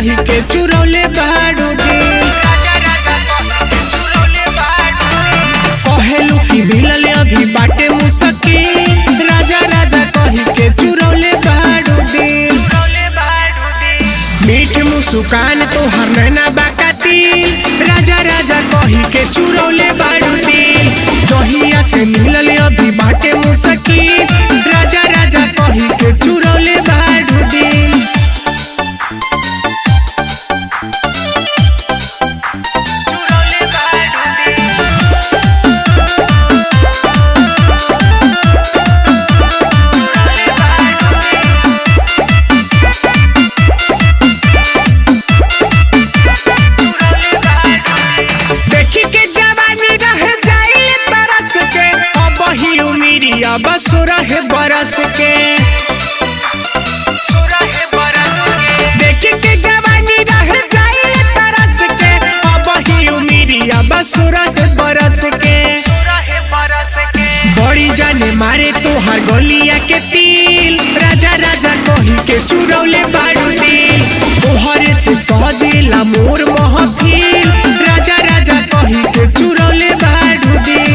कही के चुरौले बाड़ू दिल। कहेलू की मिलल अभी बाटे मुश्किल, राजा राजा कही के चुरौले बाड़ू दिल। मीठ मुस्कान तोहर नैना बाकातिल, राजा राजा कही के चुरौले बाड़ू दिल। जहिया से मिलल अभी बाटे मुश्किल, राजा राजा कही के चुरौले बाड़ू दिल। बस रहे बरस के देख के जवानी रह जाए तरस के, अब ही उमिरिया बस रहे बरस के। बड़ी जाने मारे तोहर गलिया के तिल, राजा राजा कही के चुरौले बाड़ू दिल। तोहरे से सजेला मोर महफिल, राजा राजा कही के चुरौले बाड़ू दिल।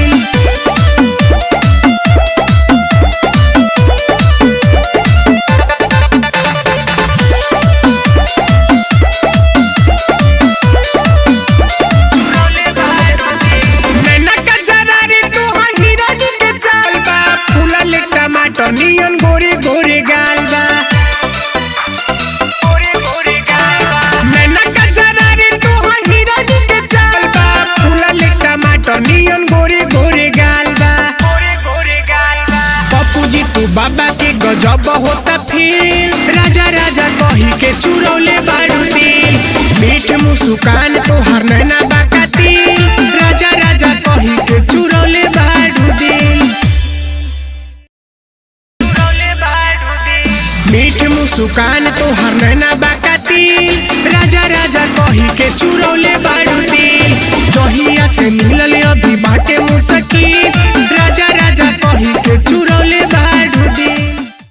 नियन गोरे गोरे गाल बा, नैना का जरारी तोहर हिरनी के चाल बा। फूलल टमाटर नियन गोरे गोरे गाल बा। पप्पू जी तू बाबा के गजब होता फील, राजा राजा कही के चुरौले बाड़ू दिल। मीठ मुस्कान तोहर नैना बाकातिल, राजा राजा कही के चुरौले बाड़ू दिल। मीठ मुस्कान तोहर नैना बाकातिल, राजा राजा कही के चुरौले बाड़ू दिल। जहिया से मिलल अभी बाटे